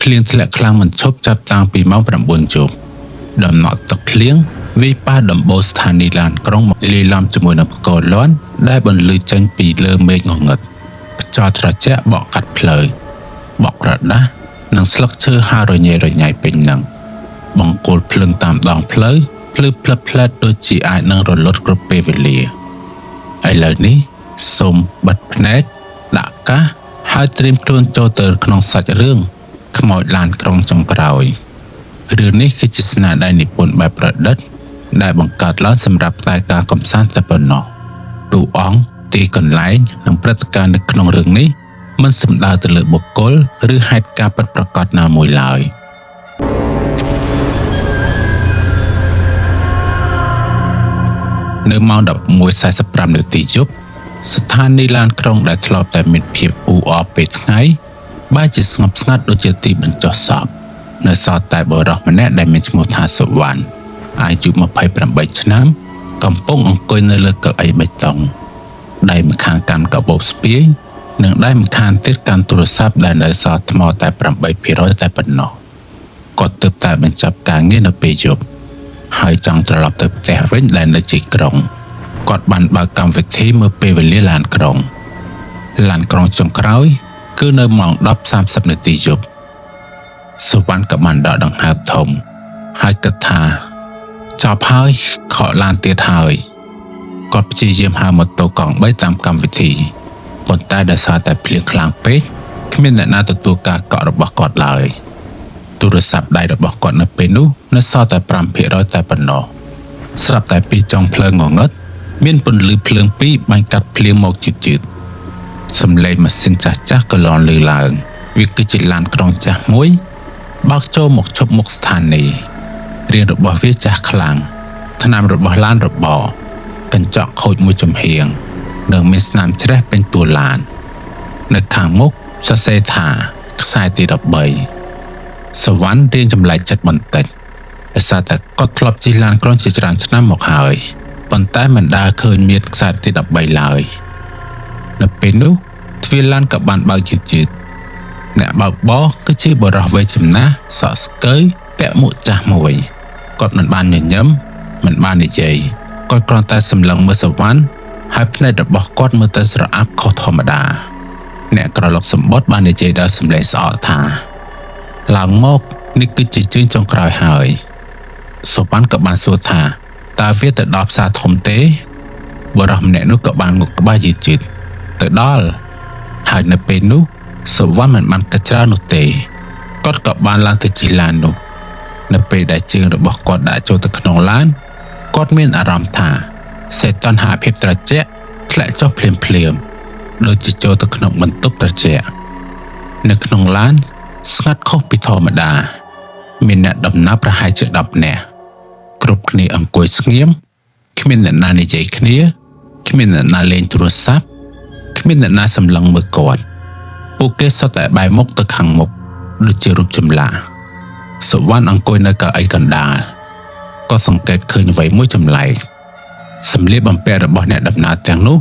ភ្លៀងធ្លាក់ខ្លាំងមិនឈប់ចាប់តាំងពីម៉ោង 9 យប់ដំណក់ទឹកភ្លៀងវាយប៉ះដំបូលស្ថានីយ៍ឡានក្រុងមកលាយឡំជាមួយនឹងផ្គរលាន់ដែលបន្លឺចេញពីលើមេឃងងឹតខ្យល់ត្រជាក់បក់កាត់ផ្លូវបក់ក្រដាសនិងស្លឹកឈើហើររញ៉េរញ៉ៃពេញនឹងបង្គោលភ្លើងតាមដងផ្លូវភ្លឺផ្លឹបផ្លែតដូចជាអាចនឹងរលត់គ្រប់ពេលវេលាឥឡូវនេះសូមបិទភ្នែកដាក់កាសហើយត្រៀមខ្លួនចូលទៅក្នុងសាច់រឿងខ្មោចឡានក្រុងចុងក្រោយរឿងនេះគឺជាស្នាដៃនិពន្ធបែបប្រឌិតដែលបង្កើតឡើងសម្រាប់តែការកម្សាន្តតែប៉ុណ្ណោះតួអង្គទីកន្លែងនិងព្រឹត្តិការណ៍នៅក្នុងរឿងនេះមិនសំដៅទៅលើបុគ្គលឬហេតុការណ៍ពិតប្រាកដណាមួយឡើយនៅម៉ោង 11:45 នាទីយប់ស្ថានីយ៍ឡានក្រុងដែលធ្លាប់តែមានភាពអ៊ូអរពេលថ្ងៃបែរជាស្ងប់ស្ងាត់ដូចជាទីបញ្ចុះសពនៅសល់តែបុរសម្នាក់ដែលមានឈ្មោះថាសុវណ្ណអាយុ 28 ឆ្នាំកំពុងអង្គុយនៅលើកៅអីបេតុងដៃម្ខាងកាន់កាបូបស្ពាយនិងដៃម្ខាងទៀតកាន់ទូរស័ព្ទដែលនៅសល់ថ្មតែ 8% តែប៉ុណ្ណោះគាត់ទើបតែបញ្ចប់ការងារនៅពេលយប់ហើយចង់ត្រឡប់ទៅផ្ទះវិញដែលនៅជាយក្រុងគាត់បានបើកកម្មវិធីមើលពេលវេលាឡានក្រុងចុងក្រោយគឺនៅម៉ោង 10:30 នាទីយប់សុវណ្ណក៏បានដកដង្ហើមធំហើយគិតថាចប់ហើយខកឡានទៀតហើយគាត់ព្យាយាមហៅម៉ូតូកង់3តាមកម្មវិធីប៉ុន្តែដោយសារតែភ្លៀងខ្លាំងពេកគ្មានអ្នកណាទទួលការកក់របស់គាត់ឡើយទូរស័ព្ទដៃរបស់គាត់នៅពេលនោះនៅសល់តែ 5% តែប៉ុណ្ណោះស្រាប់តែពីចុងភ្លើងងងឹតមានពន្លឺភ្លើងពីរបាញ់កាត់ភ្លៀងមកជឿតសំឡេងម៉ាស៊ីនចាស់ក៏លាន់ឮឡើងវាគឺជាឡានក្រុងចាស់មួយបើកចូលមកឈប់មុខស្ថានីយ៍រាងរបស់វាចាស់ខ្លាំងថ្នាំរបស់ឡានរបរកញ្ចក់ខូចមួយចំហៀងនិងមានស្នាមច្រេះពេញតួឡាននៅខាងមុខសរសេរថាខ្សែទី 13សុវណ្ណរៀងចម្លែកចិត្តបន្តិចដោយសារតែគាត់ធ្លាប់ជិះឡានក្រុងជាច្រើនឆ្នាំមកហើយប៉ុន្តែមិនដែលឃើញមានខ្សែទី 13 ឡើយនៅពេលនោះទ្វារឡានក៏បានបើកជឿតអ្នកបើកបរគឺជាបុរសវ័យចំណាស់សក់ស្កូវពាក់មួកចាស់មួយគាត់មិនបានញញឹមមិនបាននិយាយគាត់គ្រាន់តែសម្លឹងមើលសុវណ្ណហើយភ្នែករបស់គាត់មើលទៅស្រអាប់ខុសធម្មតាអ្នកក្រឡុកសម្បត្តិបាននិយាយដល់សម្លេងស្អកថាឡើងមកនេះគឺជាជើងចុងក្រោយហើយសុវណ្ណក៏បានសួរថាតើវាទៅដល់ផ្សារធំទេបុរសម្នាក់នោះក៏បានងក់ក្បាលយឺតទៅដល់ហើយនៅពេលនោះសុវណ្ណមិនបានគិតច្រើននោះទេគាត់ក៏បានឡើងទៅជិះឡាននោះនៅពេលដែលជើងរបស់គាត់ដាក់ចូលទៅក្នុងឡានគាត់មានអារម្មណ៍ថាសេតនហភាពត្រជាក់ធ្លាក់ចុះភ្លាមដូចជាចូលទៅក្នុងបន្ទប់ត្រជាក់នៅក្នុងឡានស្ងាត់ខុសពីធម្មតាមានអ្នកដំណើរប្រហែលជា10នាក់គ្រប់គ្នាអង្គុយស្ងៀមគ្មានអ្នកណានិយាយគ្នាគ្មានអ្នកណាលេងទូរស័ព្ទគ្មានអ្នកណាសម្លឹងមើលគាត់ពួកគេសុទ្ធតែបែរមុខទៅខាងមុខដូចជារូបចម្លាក់សុវណ្ណអង្គុយនៅកៅអីកណ្ដាលក៏សង្កេតឃើញអ្វីមួយចម្លែកសម្លៀកបំពាក់របស់អ្នកដំណើរទាំងនោះ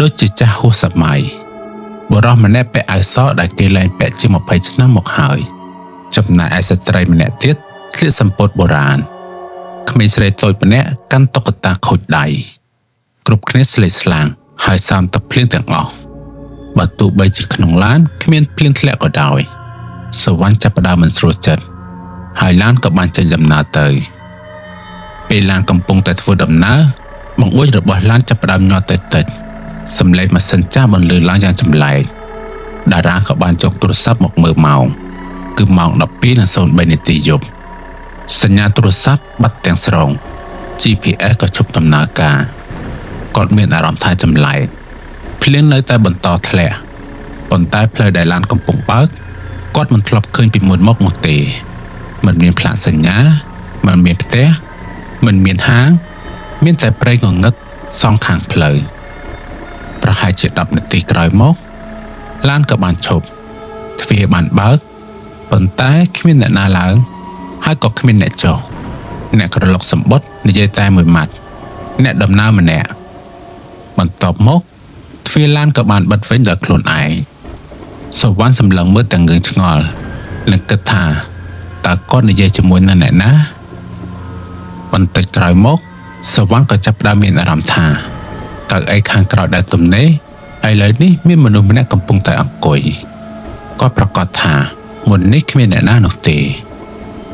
ដូចជាចាស់ហួសសម័យបុរសម្នាក់ពាក់អាវសដែលគេលែងពាក់ជាង20ឆ្នាំមកហើយចំណែកឯស្ត្រីម្នាក់ទៀតស្លៀកសំពត់បុរាណក្មេងស្រីតូចម្នាក់កាន់តុក្កតាខូចដៃគ្រប់គ្នាស្លេកស្លាំងហើយសាមទឹកភ្លៀងទាំងអស់បើទោះបីជាក្នុងឡានគ្មានភ្លៀងធ្លាក់ក៏ដោយសុវណ្ណចាប់ផ្ដើមមិនស្រួលចិត្តហើយឡានក៏បានចេញដំណើរទៅពេលឡានកំពុងតែធ្វើដំណើរបង្អួចរបស់ឡានចាប់ផ្ដើមញាត់ទៅតិចសំឡេងម៉ាស៊ីនចាស់បន្លឺឡើងយ៉ាងចម្លែកតារាក៏បានយកទូរស័ព្ទមកមើលម៉ោងគឺម៉ោង 12:03 នាទីយប់សញ្ញាទូរស័ព្ទបាត់ទាំងស្រុង GPS ក៏ឈប់ដំណើរការគាត់មានអារម្មណ៍ថាចម្លែកភ្លៀងនៅតែបន្តធ្លាក់ប៉ុន្តែផ្លូវដែលឡានកំពុងបើកគាត់មិនធ្លាប់ឃើញពីមុនមកទេមិនមានផ្លាកសញ្ញាមិនមានផ្ទះមិនមានហាងមានតែព្រៃងងឹតសងខាងផ្លូវប្រហែលជា10នាទីក្រោយមកឡានក៏បានឈប់ទ្វារបានបើកប៉ុន្តែគ្មានអ្នកណាឡើងហើយក៏គ្មានអ្នកចុះអ្នកក្រឡុកសម្បត្តិនិយាយតែមួយម៉ាត់អ្នកដំណើរម្នាក់បន្ទាប់មកទ្វារឡានក៏បានបិទវិញដោយខ្លួនឯងសុវណ្ណសម្លឹងមើលទាំងងឿងឆ្ងល់ និងគិតថាតើគាត់និយាយជាមួយនឹងអ្នកណាបន្តិចក្រោយមកសវណ្ណក៏ចាប់ផ្ដើមមានអារម្មណ៍ថាកៅអីខាងក្រោយដែលទំនេរឥឡូវនេះមានមនុស្សម្នាក់កំពុងតែអង្គុយគាត់ប្រកាសថាមុននេះគ្មានអ្នកណានោះទេ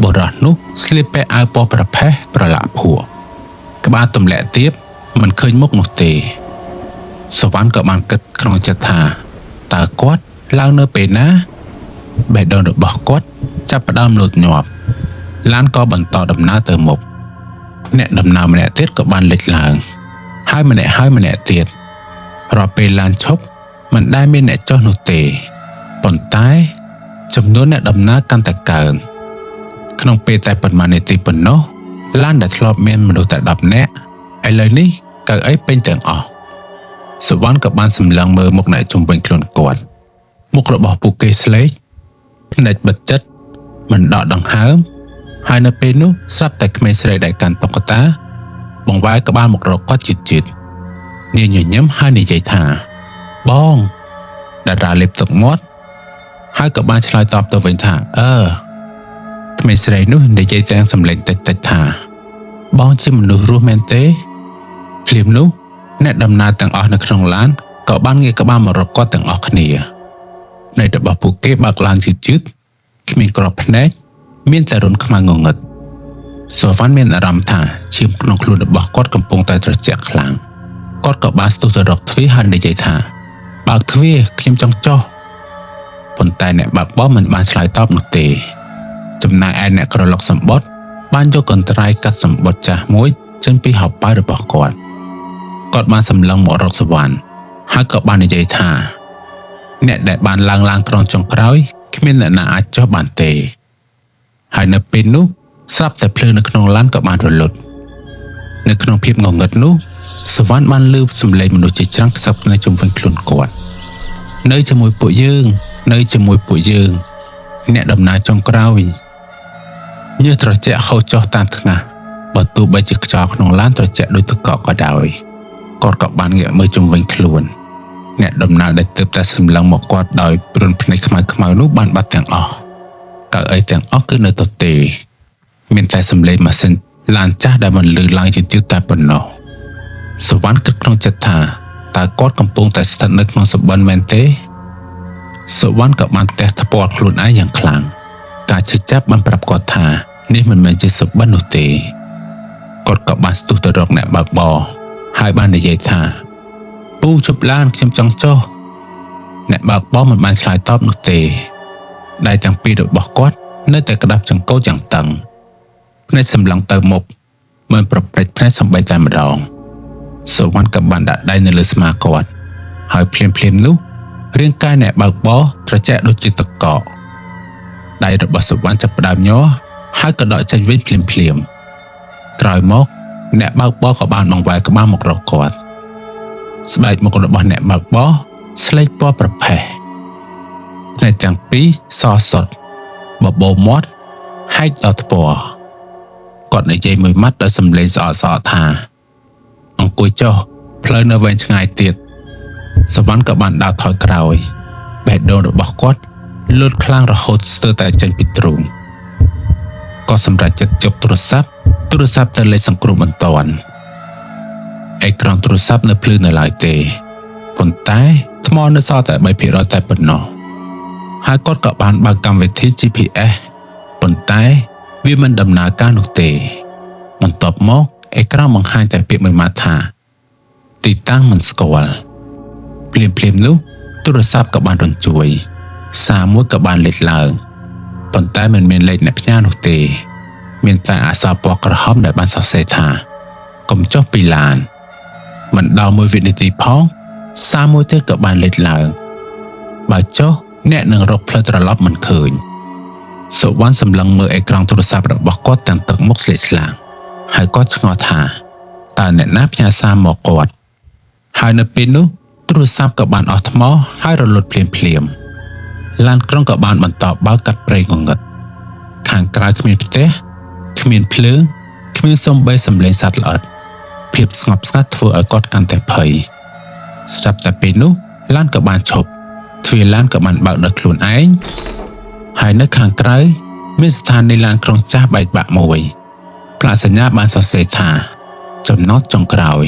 បុរសនោះស្លៀកពាក់អាវពណ៌ប្រផេះប្រឡាក់ភក់ក្បាលទម្លាក់ទាបមិនឃើញមុខនោះទេសវណ្ណក៏បានគិតក្នុងចិត្តថាតើគាត់ឡើងនៅពេលណាបេះដូងរបស់គាត់ចាប់ផ្ដើមលោតញាប់ឡានក៏បន្តដំណើរទៅមុខអ្នកដំណើរម្នាក់ទៀតក៏បានលេចឡើងហើយម្នាក់ទៀតរាល់ពេលឡានឈប់មិនដែលមានអ្នកចុះនោះទេប៉ុន្តែចំនួនអ្នកដំណើរកាន់តែកើនក្នុងពេលតែប៉ុន្មាននាទីប៉ុណ្ណោះឡានដែលធ្លាប់មានមនុស្សតែ10នាក់ឥឡូវនេះកៅអីពេញទាំងអស់សវណ្ណក៏បានសម្លឹងមើលមុខអ្នកជុំវិញខ្លួនគាត់មុខរបស់ពួកគេស្លេកភ្នែកបិទជិតមិនដកដង្ហើមហើយនៅពេលនោះស្រាប់តែក្មេងស្រីដែលកាន់តុក្កតាបង្វែរក្បាលមករកគាត់ជិតនាងញញឹមហើយនិយាយថាបងតារាលេបទឹកមាត់ហើយក៏បានឆ្លើយតបទៅវិញថាក្មេងស្រីនោះនិយាយទាំងសំឡេងតិចថាបងជាមនុស្សរស់មែនទេភ្លាមនោះអ្នកដំណើរទាំងអស់នៅក្នុងឡានក៏បានងាកក្បាលមករកគាត់ទាំងអស់គ្នានៃរបស់ពួកគេបើកឡានជិតគ្មានក្របភ្នែកមានតែរន្ធខ្មៅងងឹតសវណ្ណមានអារម្មណ៍ថាឈាមក្នុងខ្លួនរបស់គាត់កំពុងតែត្រជាក់ខ្លាំងគាត់ក៏បានស្ទុះទៅរកទ្វារហើយនិយាយថាបើកទ្វារខ្ញុំចង់ចុះប៉ុន្តែអ្នកបើកបរមិនបានឆ្លើយតបនោះទេចំណែកឯអ្នកក្រឡុកសម្បត្តិបានយកកន្ត្រៃកាត់សម្បត្តិចាស់មួយចេញពីហោប៉ៅរបស់គាត់បានសម្លឹងមករកសវណ្ណហើយក៏បាននិយាយថាអ្នកដែលបានឡើងក្រុងចុងក្រោយគ្មានអ្នកណាអាចចុះបានទេហើយនៅពេលនោះស្រាប់តែភ្លើងនៅក្នុងឡានក៏បានរលត់នៅក្នុងភាពងងឹតនោះសវណ្ណបានឮសំឡេងមនុស្សជាច្រើនខ្សឹបនៅជុំវិញខ្លួនគាត់នៅជាមួយពួកយើងអ្នកដំណើរចុងក្រោយញើសត្រជាក់ហូរចុះតាមថ្ងាសបើទោះបីជាខ្យល់ក្នុងឡានត្រជាក់ដូចទឹកកកក៏ដោយគាត់ក៏បានងាកមើលជុំវិញខ្លួនអ្នកដំណើរដែលទើបតែសម្លឹងមកគាត់ដោយព្រុនភ្នែកខ្មៅនោះបានបាត់ទាំងអស់កៅអីទាំងអស់គឺនៅទទេមានតែសំឡេងម៉ាស៊ីនឡានចាស់ដែលបានលឺឡើងជាជឿតែប៉ុណ្ណោះសវណ្ណគិតក្នុងចិត្តថាតើគាត់កំពុងតែស្ថិតនៅក្នុងសម្បត្តិមែនទេសវណ្ណក៏បានទះថ្ពាល់ខ្លួនឯងយ៉ាងខ្លាំងការឈឺចាប់បានប្រាប់គាត់ថានេះមិនមែនជាសម្បត្តិនោះទេគាត់ក៏បានស្ទុះទៅរកអ្នកបើកបរហើយបាននិយាយថាពូជប់ឡានខ្ញុំចង់ចុះអ្នកបើកបរមិនបានឆ្លើយតបនោះទេដៃទាំងពីររបស់គាត់នៅតែក្តាប់ចង្កូតយ៉ាងតឹងភ្នែកសម្លឹងទៅមុខមិនប្រព្រឹត្តភ្នែកសំបីតែម្ដងសវណ្ណក៏បានដាក់ដៃនៅលើស្មាគាត់ហើយភ្លាមនោះរាងកាយអ្នកបើកបរត្រជាក់ដូចជាទឹកកកដៃរបស់សវណ្ណចាប់ផ្ដើមញ័រហើយក៏ដកចេញវិញភ្លាមក្រោយមកអ្នកបើកបរក៏បានបង្វែរក្បាលមករកគាត់ស្បែកមុខរបស់អ្នកបើកបរស្លេកពណ៌ប្រផេះភ្នែកទាំងពីរសសុទ្ធបបោមាត់ហែកដល់ថ្ពាល់គាត់និយាយមួយម៉ាត់ដោយសំឡេងស្អកថាអង្គុយចុះផ្លូវនៅវែងឆ្ងាយទៀតសវណ្ណក៏បានដើរថយក្រោយបេះដូងរបស់គាត់លូតខ្លាំងរហូតស្ទើរតែចេញពីទ្រូងក៏សម្រេចចិត្តជប់ទូរស័ព្ទទៅលេខសង្គ្រោះបន្ទាន់អេក្រង់ទូរស័ព្ទនៅភ្លឺនៅឡើយទេប៉ុន្តែថ្មនៅសល់តែ 3% តែប៉ុណ្ណោះហើយគាត់ក៏បានបើកកម្មវិធី GPS ប៉ុន្តែវាមិនដំណើរការនោះទេបន្ទាប់មកអេក្រង់បង្ហាញតែពាក្យមួយម៉ាត់ថាទីតាំងមិនស្គាល់ភ្លាមនោះទូរស័ព្ទក៏បានរញ្ជួយសារមួយក៏បានលេចឡើងប៉ុន្តែមិនមានលេខអ្នកផ្ញើនោះទេមានតែអក្សរពណ៌ក្រហមដែលបានសរសេរថាកុំចុះពីឡានមិនដល់1វិនាទីផងសារមួយទៀតក៏បានលេចឡើងបើចុះអ្នកនឹងរកផ្លូវត្រឡប់មិនឃើញសុវណ្ណសម្លឹងមើលអេក្រង់ទូរស័ព្ទរបស់គាត់ទាំងទឹកមុខស្លេកស្លាំងហើយគាត់ឆ្ងល់ថាតើអ្នកណាផ្ញើសារមកគាត់ហើយនៅពេលនោះទូរស័ព្ទក៏បានអស់ថ្មហើយរលត់ភ្លាមឡានក្រុងក៏បានបន្តបើកកាត់ព្រៃងងឹតខាងក្រៅគ្មានផ្ទះគ្មានភ្លើងគ្មានសូម្បីសំឡេងសត្វល្អិតភាពស្ងប់ស្ងាត់ធ្វើឲ្យគាត់កាន់តែភ័យស្រាប់តែពេលនោះឡានក៏បានឈប់ទ្វារឡានក៏បានបើកដោយខ្លួនឯង ហើយនៅខាងក្រៅមានស្ថានីយ៍ឡានក្រុងចាស់បែកបាក់មួយផ្លាកសញ្ញាបានសរសេរថាចំណតចុងក្រោយ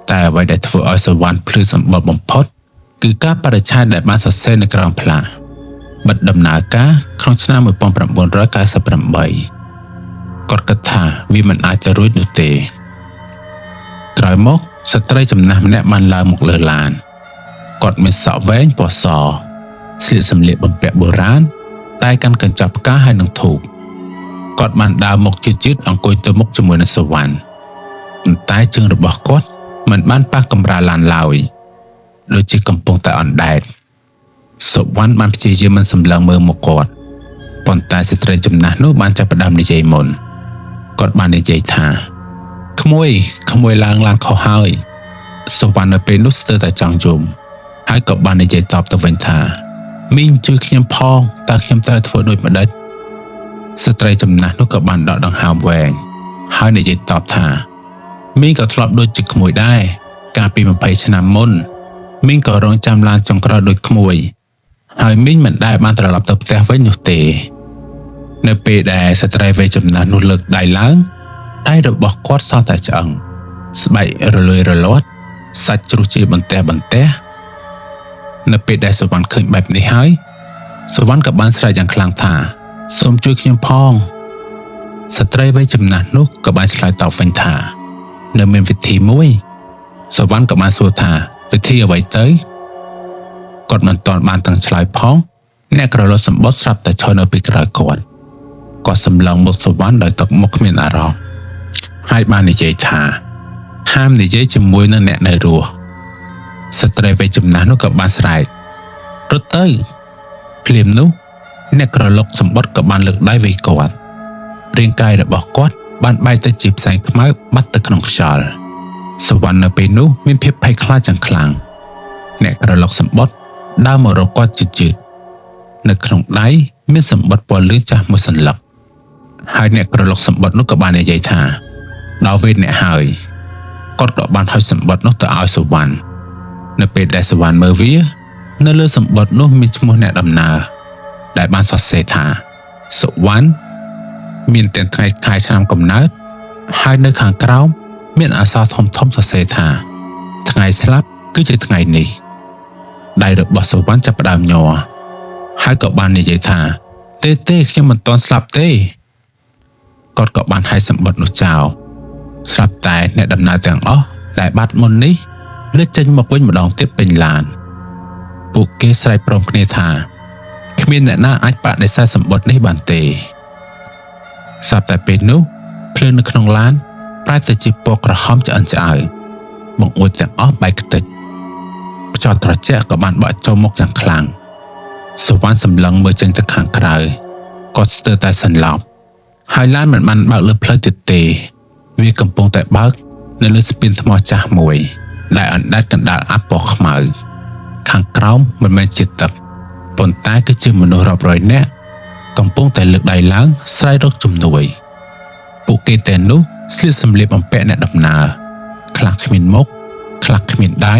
តែអ្វីដែលធ្វើឲ្យសវណ្ណភ្លឺសម្បល់បំផុតគឺការបរិច្ឆេទដែលបានសរសេរនៅក្រោមផ្លាកបិទដំណើរការក្នុងឆ្នាំ1998គាត់គិតថាវាមិនអាចទៅរួចនោះទេក្រោយមកស្ត្រីចំណាស់ម្នាក់បានឡើងមកលើឡានគាត់មានសក់វែងពណ៌សស្លៀកសម្លៀកបំពាក់បុរាណតែកាន់កញ្ចប់ផ្កាហើយនឹងធូបគាត់បានដើរមកជឿៗអង្គុយទៅមុខជាមួយនឹងសវណ្ណប៉ុន្តែជើងរបស់គាត់មិនបានប៉ះកម្រាលឡានឡើយដូចជាកំពុងតែអណ្ដែតសវណ្ណបានព្យាយាមមិនសម្លឹងមើលមកគាត់ប៉ុន្តែស្ត្រីចំណាស់នោះបានចាប់ផ្ដើមនិយាយមុនគាត់បាននិយាយថាក្មួយឡើងឡានខុសហើយសវណ្ណនៅពេលនោះស្ទើរតែចង់យំហើយក៏បាននិយាយតបទៅវិញថាមីងជួយខ្ញុំផងតើខ្ញុំត្រូវធ្វើដូចម្ដេចស្ត្រីចំណាស់នោះក៏បានដកដង្ហើមវែងហើយនិយាយតបថាមីងក៏ធ្លាប់ដូចជាក្មួយដែរកាលពី20ឆ្នាំមុនមីងក៏រងចាំឡានចុងក្រោយដូចក្មួយហើយមីងមិនដែលបានត្រឡប់ទៅផ្ទះវិញនោះទេនៅពេលដែលស្ត្រីវ័យចំណាស់នោះលើកដៃឡើងដៃរបស់គាត់សល់តែឆ្អឹងស្បែករលួយរលាត់សាច់ជ្រុះជាបន្ទះនៅពេលដែលសវណ្ណឃើញបែបនេះហើយសវណ្ណក៏បានស្រែកយ៉ាងខ្លាំងថាសូមជួយខ្ញុំផងស្ត្រីវ័យចំណាស់នោះក៏បានឆ្លើយតបវិញថានៅមានវិធីមួយសវណ្ណក៏បានសួរថាវិធីអ្វីទៅគាត់មិនទាន់បានទាំងឆ្លើយផងអ្នកក្រឡុកសម្បត្តិស្រាប់តែឈរនៅពីក្រោយគាត់សម្លឹងមុខសវណ្ណដោយទឹកមុខគ្មានអារម្មណ៍ហើយបាននិយាយថាហាមនិយាយជាមួយនឹងអ្នកនៅរស់ស្ត្រីវ័យចំណាស់នោះក៏បានស្រែករត់ទៅភ្លាមនោះអ្នកក្រឡុកសម្បត្តិក៏បានលើកដៃវាយគាត់រាងកាយរបស់គាត់បានបែកទៅជាផ្សែងខ្មៅបាត់ទៅក្នុងខ្យល់សវណ្ណនៅពេលនោះមានភាពភ័យខ្លាចយ៉ាងខ្លាំងអ្នកក្រឡុកសម្បត្តិដើរមករកគាត់ជិតនៅក្នុងដៃមានសម្បត្តិពណ៌លឿងចាស់មួយសន្លឹកហើយអ្នកក្រឡុកសម្បត្តិនោះក៏បាននិយាយថាដល់វេនអ្នកហើយគាត់ក៏បានហុចសម្បត្តិនោះទៅឲ្យសវណ្ណនៅពេលដែលសវណ្ណមើលវានៅលើសម្បត្តិនោះមានឈ្មោះអ្នកដំណើរដែលបានសរសេរថាសុវណ្ណមានទាំងថ្ងៃខែឆ្នាំកំណើតហើយនៅខាងក្រោមមានអក្សរធំសរសេរថាថ្ងៃស្លាប់គឺជាថ្ងៃនេះដៃរបស់សវណ្ណចាប់ផ្ដើមញ័រហើយក៏បាននិយាយថាទេខ្ញុំមិនទាន់ស្លាប់ទេគាត់ក៏បានហាយសម្បត្តិនោះចោលស្រាប់តែអ្នកដំណើរទាំងអស់ដែលបាត់មុននេះលើកចេញមកវិញម្ដងទៀតពេញឡានពួកគេស្រែកព្រមគ្នាថាគ្មានអ្នកណាអាចបដិសេធសម្បត្តិនេះបានទេស្រាប់តែពេលនោះភ្លើងនៅក្នុងឡានប្រែទៅជាពណ៌ក្រហមឆ្អិនឆ្អៅបង្អួចទាំងអស់បែកខ្ទេចខ្យល់ត្រជាក់ក៏បានបក់ចូលមកយ៉ាងខ្លាំងសវណ្ណសម្លឹងមើលចេញទៅខាងក្រៅគាត់ស្ទើរតែសន្លប់ហើយឡានមិនបានបើកលើផ្លូវទៀតទេវាកំពុងតែបើកនៅលើស្ពានថ្មចាស់មួយដែលអណ្ដែតកណ្ដាលអាប់ពណ៌ខ្មៅខាងក្រោមមិនមែនជាទឹកប៉ុន្តែគឺជាមនុស្សរាប់រយនាក់កំពុងតែលើកដៃឡើងស្រែករកជំនួយពួកគេទាំងនោះស្លៀកសម្លៀកបំពាក់អ្នកដំណើរខ្លះគ្មានមុខខ្លះគ្មានដៃ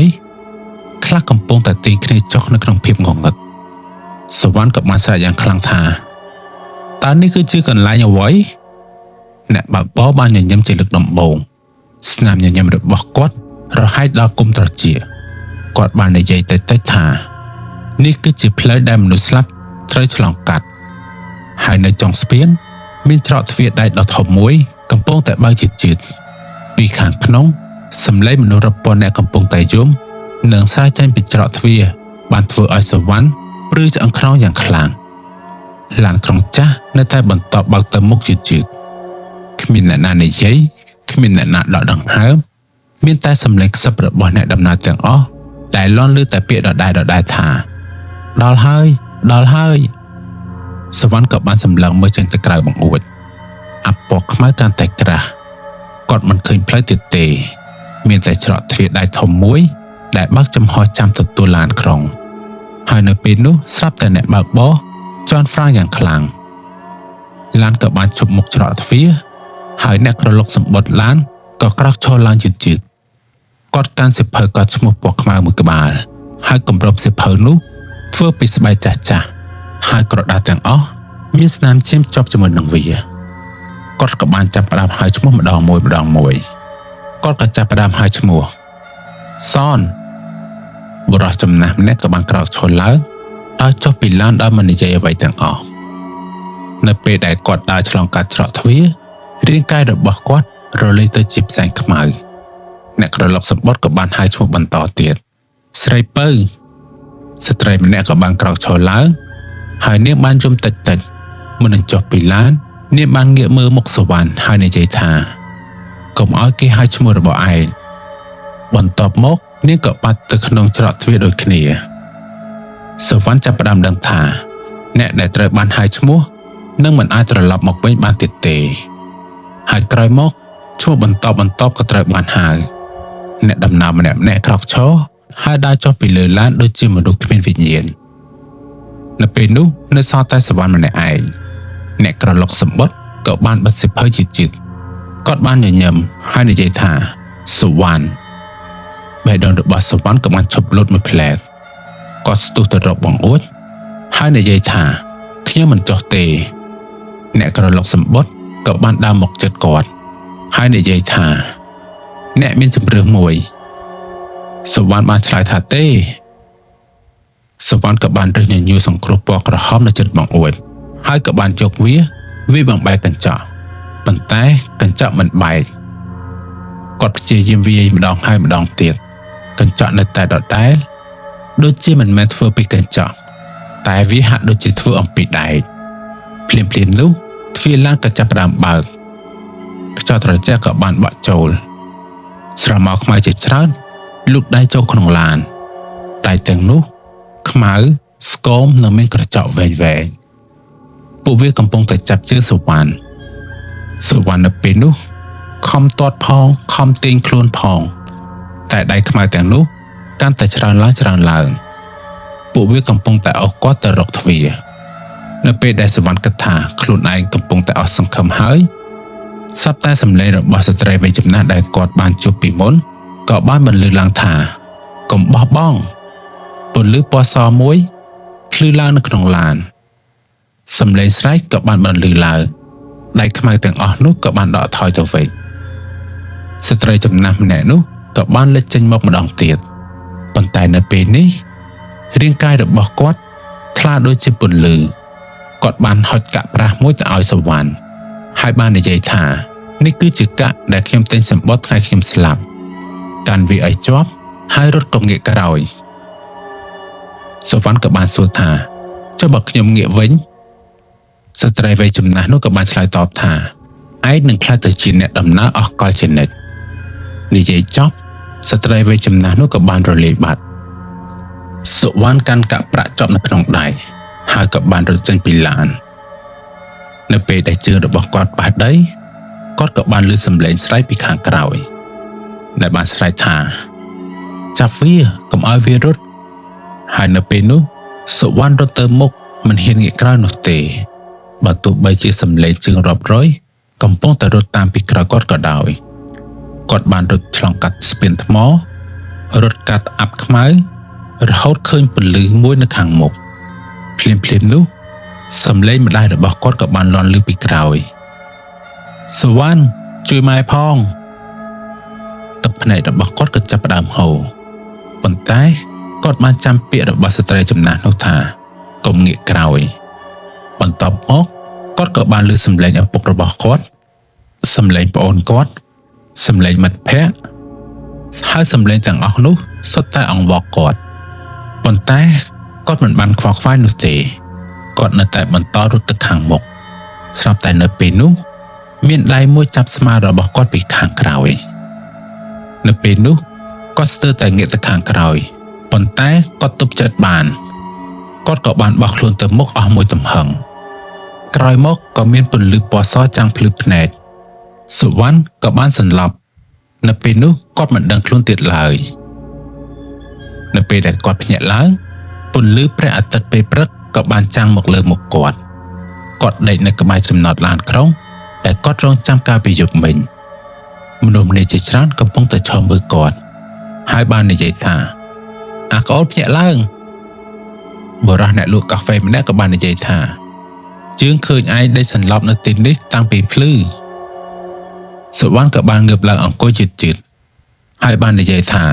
ខ្លះកំពុងតែទាញគ្នាចុះនៅក្នុងភាពងងឹតសវណ្ណក៏បានស្រែកយ៉ាងខ្លាំងថាតើនេះគឺជាកន្លែងអ្វីអ្នកបើកបរបានញញឹមជាលើកដំបូងស្នាមញញឹមរបស់គាត់រហែកដល់គុំត្រចៀកគាត់បាននិយាយតិចថានេះគឺជាផ្លូវដែលមនុស្សស្លាប់ត្រូវឆ្លងកាត់ហើយនៅចុងស្ពានមានច្រកទ្វារដែកដ៏ធំមួយកំពុងតែបើកជិតពីខាងក្នុងសម្លេងមនុស្សរាប់ពាន់អ្នកកំពុងតែយំនិងស្រែកចេញពីច្រកទ្វារបានធ្វើឲ្យសវណ្ណព្រឺឆ្អឹងខ្នងយ៉ាងខ្លាំងឡានក្រុងចាស់នៅតែបន្តបើកទៅមុខជិតគ្មានអ្នកណានិយាយគ្មានអ្នកណាដកដង្ហើមមានតែសម្លេងខ្សឹបរបស់អ្នកដំណើរទាំងអស់ដែលលាន់ឮតែពាក្យដដែលថាដល់ហើយសវណ្ណក៏បានសម្លឹងមើលចេញទៅក្រៅបង្អួចអាប់ពណ៌ខ្មៅកាន់តែក្រាស់គាត់មិនឃើញផ្លូវទៀតទេមានតែច្រកទ្វារដែកធំមួយដែលបើកចំហចាំទទួលឡានក្រុងហើយនៅពេលនោះស្រាប់តែអ្នកបើកបរជន់ហ្វ្រាំងយ៉ាងខ្លាំងឡានក៏បានជប់មុខច្រកទ្វារហើយអ្នកក្រឡុកសម្បត្តិឡានក៏ក្រោកឈរឡើងជិតគាត់កាន់សៀវភៅកត់ឈ្មោះពណ៌ខ្មៅមួយក្បាលហើយគម្របសៀវភៅនោះធ្វើពីស្បែកចាស់ ហើយក្រដាសទាំងអស់មានស្នាមឈាមជាប់ជាមួយនឹងវាគាត់ក៏បានចាប់ផ្ដើមហៅឈ្មោះម្ដងមួយគាត់ក៏ចាប់ផ្ដើមហៅឈ្មោះសនបុរសចំណាស់ម្នាក់ក៏បានក្រោកឈរឡើងដើរចុះពីឡានដោយមិននិយាយអ្វីទាំងអស់នៅពេលដែលគាត់ដើរឆ្លងកាត់ច្រកទ្វាររាងកាយរបស់គាត់រលាយទៅជាផ្សែងខ្មៅអ្នកក្រឡុកសម្បត្តិក៏បានហៅឈ្មោះបន្តទៀតស្រីពៅស្ត្រីម្នាក់ក៏បានក្រោកឈរឡើងហើយនាងបានយំតិចមុននឹងចុះពីឡាននាងបានងាកមើលមុខសុវណ្ណហើយនិយាយថាកុំឲ្យគេហៅឈ្មោះរបស់ឯងបន្ទាប់មកនាងក៏បាត់ទៅក្នុងច្រកទ្វារដូចគ្នាសុវណ្ណចាប់ផ្ដើមដឹងថាអ្នកដែលត្រូវបានហៅឈ្មោះនឹងមិនអាចត្រឡប់មកវិញបានទៀតទេហើយក្រោយមកឈ្មោះបន្តក៏ត្រូវបានហៅអ្នកដំណើរម្នាក់ក្រោកឈរហើយដើរចុះពីលើឡានដូចជាមនុស្សគ្មានវិញ្ញាណនៅពេលនោះនៅសល់តែសុវណ្ណម្នាក់ឯងអ្នកក្រឡុកសម្បត្តិក៏បានបិទសិភៅជាតិគាត់បានញញឹមហើយនិយាយថាសុវណ្ណបេះដូងរបស់សុវណ្ណក៏បានឈប់លូតមួយផ្លែតគាត់ស្ទុះទៅរកបងអួចហើយនិយាយថាខ្ញុំមិនចុះទេអ្នកក្រឡុកសម្បត្តិក៏បានដើរមកជិតគាត់ហើយនិយាយថាអ្នកមានជំរឿសមួយសុវណ្ណបានឆ្លើយថាទេសុវណ្ណក៏បានរើសញញួរសង្គ្រោះពណ៌ក្រហមនៅជិតបងអួចហើយក៏បានយកវាបំបែកកញ្ចក់ប៉ុន្តែកញ្ចក់មិនបែកគាត់ព្យាយាមវាយម្ដងហើយម្ដងទៀតកញ្ចក់នៅតែដដែលដូចជាមិនមែនធ្វើពីកញ្ចក់តែវាហាក់ដូចជាធ្វើអំពីដែកភ្លាមនោះទ្វារឡានក៏ចាប់ផ្ដើមបើកខ្យល់ត្រជាក់ក៏បានបក់ចូលស្រមោលខ្មៅជាច្រើនលូកដៃចូលក្នុងឡានដៃទាំងនោះខ្មៅស្គមនិងមានក្រចកវែងពួកវាកំពុងតែចាប់ជើងសុវណ្ណនៅពេលនោះខំទាត់ផងខំទាញខ្លួនផងតែដៃខ្មៅទាំងនោះកាន់តែច្រើនឡើងពួកវាកំពុងតែអោសគាត់ទៅរកទ្វារនៅពេលដែលសុវណ្ណគិតថាខ្លួនឯងកំពុងតែអស់សង្ឃឹមហើយសត្វតែសម្លេងរបស់ស្ត្រីវ័យចំណាស់ដែលគាត់បានជួបពីមុនក៏បានបន្លឺឡើងថាកុំបោះបង់ពន្លឺពណ៌សមួយភ្លឺឡើងនៅក្នុងឡានសម្លេងស្រែកក៏បានបន្លឺឡើងដៃខ្មៅទាំងអស់នោះក៏បានដកថយទៅវិញស្ត្រីចំណាស់ម្នាក់នោះក៏បានលេចចេញមកម្ដងទៀតប៉ុន្តែនៅពេលនេះរាងកាយរបស់គាត់ថ្លាដូចជាពន្លឺគាត់បានហុចកាក់ប្រាស់មួយទៅឲ្យសុវណ្ណហើយបាននិយាយថានេះគឺជាកាក់ដែលខ្ញុំទិញសម្បត្តិថ្ងៃខ្ញុំស្លាប់កាន់វាឲ្យជាប់ហើយរត់ក៏ងាកក្រោយសុវណ្ណក៏បានសួរថាចុះបើខ្ញុំងាកវិញស្ត្រីវ័យចំណាស់នោះក៏បានឆ្លើយតបថាឯងនឹងខ្លាចទៅជាអ្នកដំណើរអស់កលជានិច្ចនិយាយចប់ស្ត្រីវ័យចំណាស់នោះក៏បានរលាយបាត់សុវណ្ណកាន់កាក់ប្រាក់ជាប់នៅក្នុងដៃហើយក៏បានរត់ចេញពីឡាននៅពេលដែលជើងរបស់គាត់ប៉ះដីគាត់ក៏បានឮសំឡេងស្រែកពីខាងក្រោយដែលបានស្រែកថាចាប់វាកុំឲ្យវារត់ហើយនៅពេលនោះសុវណ្ណរត់ទៅមុខមិនហ៊ានងាកក្រោយនោះទេបើទោះបីជាសំឡេងជើងរាប់រយកំពុងតែរត់តាមពីក្រោយគាត់ក៏ដោយគាត់បានរត់ឆ្លងកាត់ស្ពានថ្មរត់កាត់អាប់ខ្មៅរហូតឃើញពន្លឺមួយនៅខាងមុខភ្លាមនោះសំឡេងម្ដាយរបស់គាត់ក៏បានលាន់ឮពីក្រោយសុវណ្ណជួយម៉ែផងទឹកភ្នែករបស់គាត់ក៏ចាប់ផ្ដើមហូរប៉ុន្តែគាត់បានចាំពាក្យរបស់ស្ត្រីចំណាស់នោះថាកុំងាកក្រោយបន្ទាប់មកគាត់ក៏បានឮសំឡេងឪពុករបស់គាត់សំឡេងប្អូនគាត់សំឡេងមិត្តភក្តិហើយសំឡេងទាំងអស់នោះសុទ្ធតែអង្វរគាត់ប៉ុន្តែគាត់មិនបានខ្វល់ខ្វាយនោះទេគាត់នៅតែបន្តរត់ទៅខាងមុខស្រាប់តែនៅពេលនោះមានដៃមួយចាប់ស្មារបស់គាត់ពីខាងក្រោយនៅពេលនោះគាត់ស្ទើរតែងាកទៅខាងក្រោយប៉ុន្តែគាត់ទប់ចិត្តបានគាត់ក៏បានបោះខ្លួនទៅមុខអស់មួយទំហឹងក្រោយមកក៏មានពន្លឺពណ៌សចាំងភ្លឺភ្នែកសុវណ្ណក៏បានសន្លប់នៅពេលនោះគាត់មិនដឹងខ្លួនទៀតឡើយនៅពេលដែលគាត់ភ្ញាក់ឡើងពន្លឺព្រះអាទិត្យពេលព្រឹកក៏បានចាំងមកលើមុខគាត់ដេកនៅក្បែរចំណតឡានក្រុងដែលគាត់រងចាំកាលពីយប់មិញមនុស្សម្នាជាច្រើនកំពុងតែឈរមើលគាត់ហើយបាននិយាយថាអាកូនភ្ញាក់ឡើង បរិះអ្នកលក់កាហ្វេម្នាក់ក៏បាននិយាយថាជើងឃើញឯងដេកសន្លប់នៅទីនេះតាំងពីភ្លឺសុវណ្ណក៏បានងើបឡើងអង្គុយជិតហើយបាននិយាយថា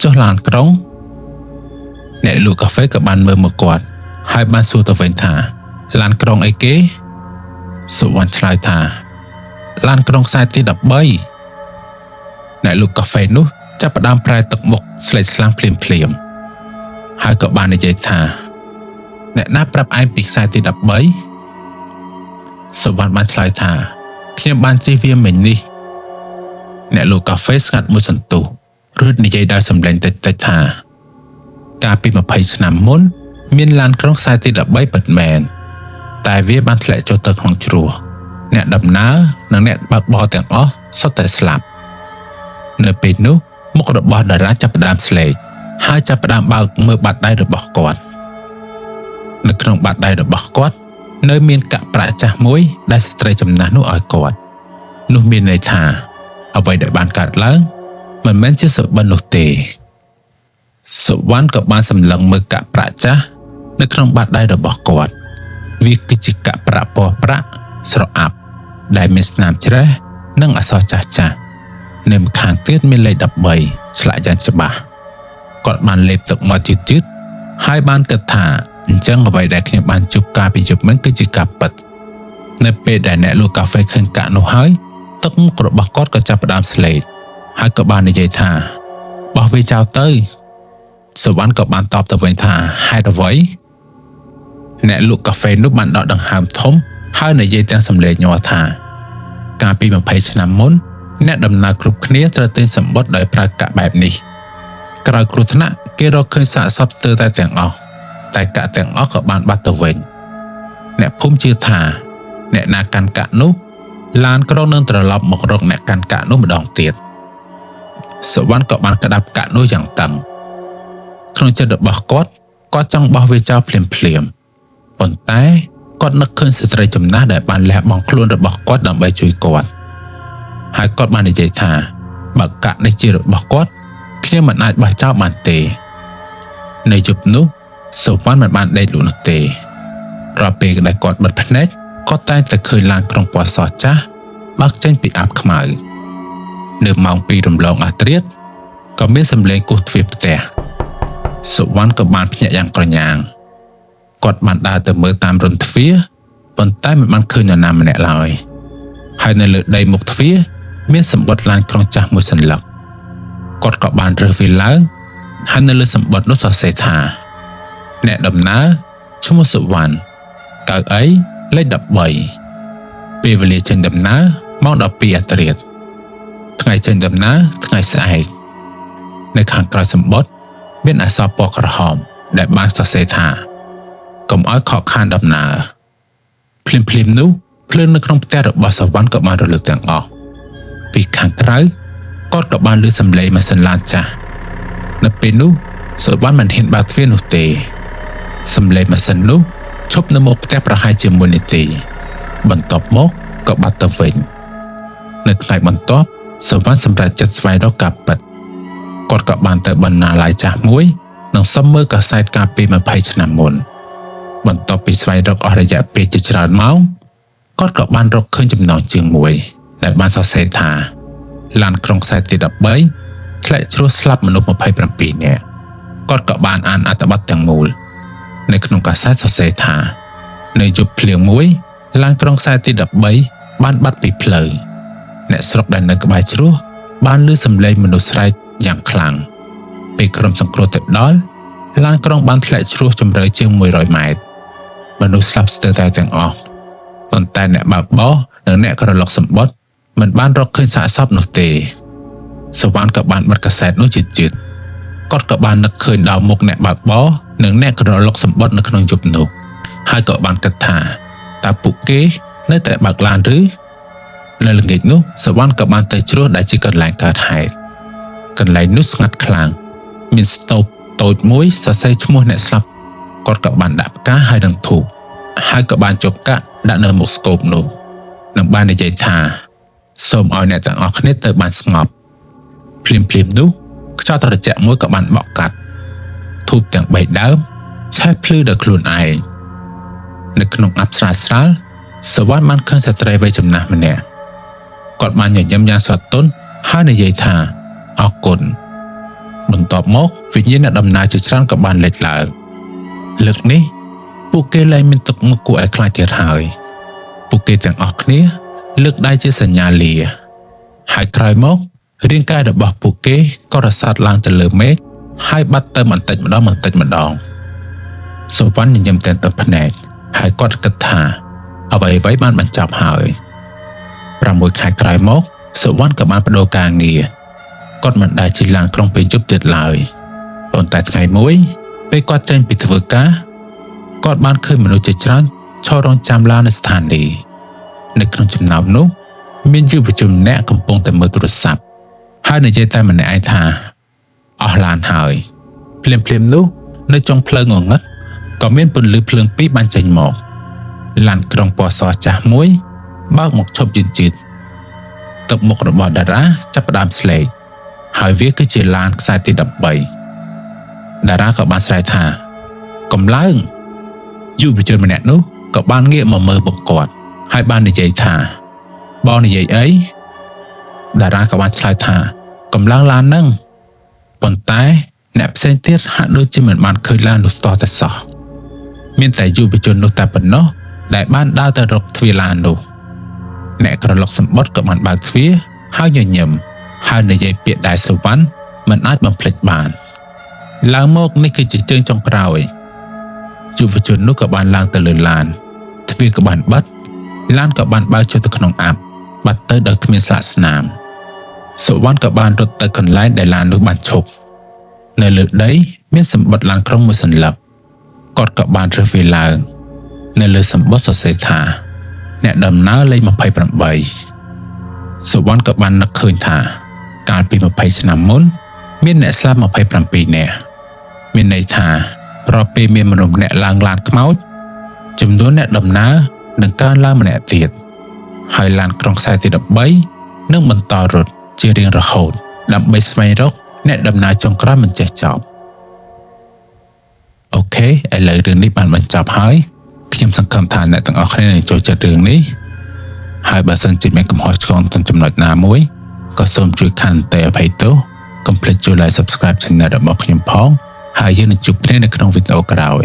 ចុះឡានក្រុងអ្នកលក់កាហ្វេក៏បានមើលមកគាត់ហើយបានសួរទៅវិញថាឡានក្រុងអីគេសុវណ្ណឆ្លើយថាឡានក្រុងខ្សែទី13អ្នកលក់កាហ្វេនោះចាប់ផ្ដើមប្រែទឹកមុខស្លេកស្លាំងភ្លាមហើយក៏បាននិយាយថាអ្នកណាប្រាប់ឯងពីខ្សែទី13សុវណ្ណបានឆ្លើយថាខ្ញុំបានជិះវាមិញនេះអ្នកលក់កាហ្វេស្ងាត់មួយសន្ទុះរួចនិយាយដោយសំឡេងតិចៗថាកាលពី20ឆ្នាំមុនមានឡានក្រុងខ្សែទី13ពិតមែនតែវាបានធ្លាក់ចុះទៅក្នុងជ្រោះអ្នកដំណើរនិងអ្នកបើកបរទាំងអស់សុទ្ធតែស្លាប់នៅពេលនោះមុខរបស់តារាចាប់ផ្ដើមស្លេកហើយចាប់ផ្ដើមបើកមើលបាតដៃរបស់គាត់នៅក្នុងបាតដៃរបស់គាត់នៅមានកាក់ប្រាក់ចាស់មួយដែលស្ត្រីចំណាស់នោះឲ្យគាត់នោះមានន័យថាអ្វីដែលបានកើតឡើងមិនមែនជាសុបិននោះទេសុវណ្ណក៏បានសម្លឹងមើលកាក់ប្រាក់ចាស់នៅក្នុងបាតដៃរបស់គាត់វាគឺជាកាក់ប្រាក់ពណ៌ប្រាក់ស្រអាប់ដែលមានស្នាមជ្រេះនិងអក្សរចាស់នៅម្ខាងទៀតមានលេខ13ឆ្លាក់យ៉ាងច្បាស់គាត់បានលេបទឹកមាត់ជឿតហើយបានគិតថាអញ្ចឹងអ្វីដែលខ្ញុំបានជួបកាលពីយប់មិញគឺជាការពិតនៅពេលដែលអ្នកលក់កាហ្វេឃើញកាក់នោះហើយទឹកមុខរបស់គាត់ក៏ចាប់ផ្ដើមស្លេកហើយក៏បាននិយាយថាបោះវាចោលទៅសុវណ្ណក៏បានតបទៅវិញថាហេតុអ្វីអ្នកលក់កាហ្វេនោះបានដកដង្ហើមធំហើយនិយាយទាំងសំឡេងញ័រថាកាលពី20ឆ្នាំមុនអ្នកដំណើរគ្រប់គ្នាត្រូវទិញសម្បត្តិដោយប្រើកាក់បែបនេះក្រោយគ្រោះថ្នាក់គេរកឃើញសាកសពស្ទើរតែទាំងអស់តែកាក់ទាំងអស់ក៏បានបាត់ទៅវិញអ្នកភូមិជឿថាអ្នកណាកាន់កាក់នោះឡានក្រុងនឹងត្រឡប់មករកអ្នកកាន់កាក់នោះម្ដងទៀតសុវណ្ណក៏បានក្តាប់កាក់នោះយ៉ាងតឹងក្នុងចិត្តរបស់គាត់ចង់បោះវាចោលភ្លាមប៉ុន្តែគាត់នឹកឃើញស្ត្រីចំណាស់ដែលបានលះបង់ខ្លួនរបស់គាត់ដើម្បីជួយគាត់ហើយគាត់បាននិយាយថាបើកាក់នេះជារបស់គាត់ខ្ញុំមិនអាចបោះចោលបានទេនៅយប់នោះសុវណ្ណមិនបានដេកលក់នោះទេរាល់ពេលដែលគាត់បិទភ្នែកគាត់តែងតែឃើញឡានក្រុងពណ៌សចាស់បើកចេញពីអាបខ្មៅនៅម៉ោង 2 រំលងអាធ្រាត្រក៏មានសំឡេងគោះទ្វារផ្ទះសុវណ្ណក៏បានភ្ញាក់យ៉ាងក្រញាងគាត់បានដើរទៅមើលតាមរន្ធទ្វារប៉ុន្តែមិនបានឃើញនរណាម្នាក់ឡើយហើយនៅលើដីមុខទ្វារមានសម្បត្តិឡានក្រុងចាស់មួយសន្លឹកគាត់ក៏បានរើសវាឡើងហើយនៅលើសម្បត្តិនោះសរសេរថាអ្នកដំណើរឈ្មោះសុវណ្ណកៅអីលេខ13ពេលវេលាចេញដំណើរម៉ោង 12 អាធ្រាត្រថ្ងៃចេញដំណើរថ្ងៃស្អែកនៅខាងក្រោយសម្បត្តិមានអក្សរពណ៌ក្រហមដែលបានសរសេរថាកុំឲ្យខកខានដំណើរភ្លាមនោះភ្លើងនៅក្នុងផ្ទះរបស់សុវណ្ណក៏បានរលត់ទាំងអស់ពីខាងក្រៅគាត់ក៏បានឮសំឡេងម៉ាស៊ីនឡានចាស់នៅពេលនោះសុវណ្ណមិនហ៊ានបើកទ្វារនោះទេសំឡេងម៉ាស៊ីននោះឈប់នៅមុខផ្ទះប្រហែលជា1នាទីបន្ទាប់មកក៏បាត់ទៅវិញនៅថ្ងៃបន្ទាប់សុវណ្ណសម្រេចចិត្តស្វែងរកការពិតគាត់ក៏បានទៅបណ្ណាល័យចាស់មួយនិងសុំមើលកាសែតកាលពី20ឆ្នាំមុនបន្ទាប់ពីស្វែងរកអស់រយៈពេលជាច្រើនម៉ោងគាត់ក៏បានរកឃើញចំណងជើងមួយដែលបានសរសេរថាឡានក្រុងខ្សែទី13ធ្លាក់ជ្រោះស្លាប់មនុស្ស27នាក់គាត់ក៏បានអានអត្ថបទទាំងមូលនៅក្នុងកាសែតសរសេរថានៅយប់ភ្លៀងមួយឡានក្រុងខ្សែទី13បានបាត់ពីផ្លូវអ្នកស្រុកដែលនៅក្បែរជ្រោះបានឮសំឡេងមនុស្សស្រែកយ៉ាងខ្លាំងពេលក្រុមសង្គ្រោះទៅដល់ឡានក្រុងបានធ្លាក់ជ្រោះជម្រៅជាង100ម៉ែត្រមនុស្សស្លាប់ស្ទើរតែទាំងអស់ប៉ុន្តែអ្នកបើកបរនិងអ្នកក្រឡុកសម្បត្តិមិនបានរកឃើញសាកសពនោះទេសុវណ្ណក៏បានបិទកាសែតនោះជឿគាត់ក៏បាននឹកឃើញដល់មុខអ្នកបើកបរនិងអ្នកក្រឡុកសម្បត្តិនៅក្នុងយប់នោះហើយក៏បានគិតថាតើពួកគេនៅតែបើកឡានឬនៅល្ងាចនោះសុវណ្ណក៏បានទៅជ្រោះដែលជាកន្លែងកើតហេតុកន្លែងនោះស្ងាត់ខ្លាំងមានស្ទូបតូចមួយសរសេរឈ្មោះអ្នកស្លាប់គាត់ក៏បានដាក់ផ្កាហើយនឹងធូបហើយក៏បានយកកាក់ដាក់នៅមុខស្គូបនោះនិងបាននិយាយថាសូមឲ្យអ្នកទាំងអស់គ្នាទៅបានស្ងប់ភ្លាមនោះខ្យល់ត្រជាក់មួយក៏បានបក់កាត់ធូបទាំង3ដើម ឆេះភ្លឺដល់ខ្លួនឯងនៅក្នុងអាប់ស្រាលស្រាលសវណ្ណបានឃើញស្ត្រីវ័យចំណាស់ម្នាក់គាត់បានញញឹមយ៉ាងស្រទន់ហើយនិយាយថាអរគុណបន្ទាប់មកវិញ្ញាណអ្នកដំណើរជាច្រើនក៏បានលេចឡើងលើកនេះពួកគេលែងមានទឹកមុខគួរឲ្យខ្លាចទៀតហើយពួកគេទាំងអស់គ្នាលើកដៃជាសញ្ញាលាហើយក្រោយមករាងកាយរបស់ពួកគេក៏រសាត់ឡើងទៅលើមេឃហើយបាត់ទៅបន្តិចម្ដងសុវណ្ណញញឹមតែទឹកភ្នែកហើយគាត់គិតថាអ្វីបានបញ្ចប់ហើយ6 ខែក្រោយមកសុវណ្ណក៏បានបដូរការងារគាត់មិនដែលជិះឡានក្រុងពេលយប់ទៀតឡើយប៉ុន្តែថ្ងៃមួយពេលគាត់ចេញពីធ្វើការគាត់បានឃើញមនុស្សជាច្រើនឈររង់ចាំឡាននៅស្ថានីយ៍នៅក្នុងចំណោមនោះមានយុវជនម្នាក់កំពុងតែមើលទូរស័ព្ទហើយនិយាយតែម្នាក់ឯងថាអស់ឡានហើយភ្លាមនោះនៅចុងផ្លូវងងឹតក៏មានពន្លឺភ្លើងពីរបានចេញមកឡានក្រុងពណ៌សចាស់មួយបើកមកឈប់យឺតទឹកមុខរបស់តារាចាប់ផ្ដើមស្លេកហើយវាគឺជាឡានខ្សែទី13តារាក៏បានស្រែកថាកំឡើងយុវជនម្នាក់នោះក៏បានងាកមកមើលពួកគាត់ហើយបាននិយាយថាបងនិយាយអីតារាក៏បានឆ្លើយថាកំឡើងឡានហ្នឹងប៉ុន្តែអ្នកផ្សេងទៀតហាក់ដូចជាមិនបានឃើញឡាននោះស្ទោះតែសោះមានតែយុវជននោះតែប៉ុណ្ណោះដែលបានដើរទៅរកទ្វារឡាននោះអ្នកក្រឡុកសម្បត្តិក៏បានបើកទ្វារហើយញញឹមហើយនិយាយពាក្យដែលសុវណ្ណមិនអាចបំភ្លេចបានឡើងមកនេះគឺជាជើងចុងក្រោយយុវជននោះក៏បានឡើងទៅលើឡានទ្វារក៏បានបិទឡានក៏បានបើកចូលទៅក្នុងអាប់បាត់ទៅដោយគ្មានស្លាកស្នាមសុវណ្ណក៏បានរត់ទៅកន្លែងដែលឡាននោះបានឈប់នៅលើដីមានសម្បត្តិឡានក្រុងមួយសន្លឹកគាត់ក៏បានរើសវាឡើងនៅលើសម្បត្តិសរសេរថាអ្នកដំណើរលេខ28សុវណ្ណក៏បាននឹកឃើញថាកាលពី20ឆ្នាំមុនមានអ្នកស្លាប់27នាក់មានន័យថាប្រហែលពេលមានមនុស្សម្នាក់ឡើងឡានខ្មោចចំនួនអ្នកដំណើរនឹងកើនឡើងម្នាក់ទៀតហើយឡានក្រុងខ្សែទី13នឹងបន្តរត់ជារៀងរហូតដើម្បីស្វែងរកអ្នកដំណើរចុងក្រោយមិនចេះចប់អូខេឥឡូវរឿងនេះបានបញ្ចប់ហើយខ្ញុំសង្ឃឹមថាអ្នកទាំងអស់គ្នានឹងចូលចិត្តរឿងនេះហើយបើសិនជាមានកំហុសឆ្គងតាមចំណុចណាមួយក៏សូមជួយខន្តីអភ័យទោសកុំភ្លេចជួយ like subscribe channel របស់ខ្ញុំផងហើយយើងនឹងជួបគ្នានៅក្នុងវីដេអូក្រោយ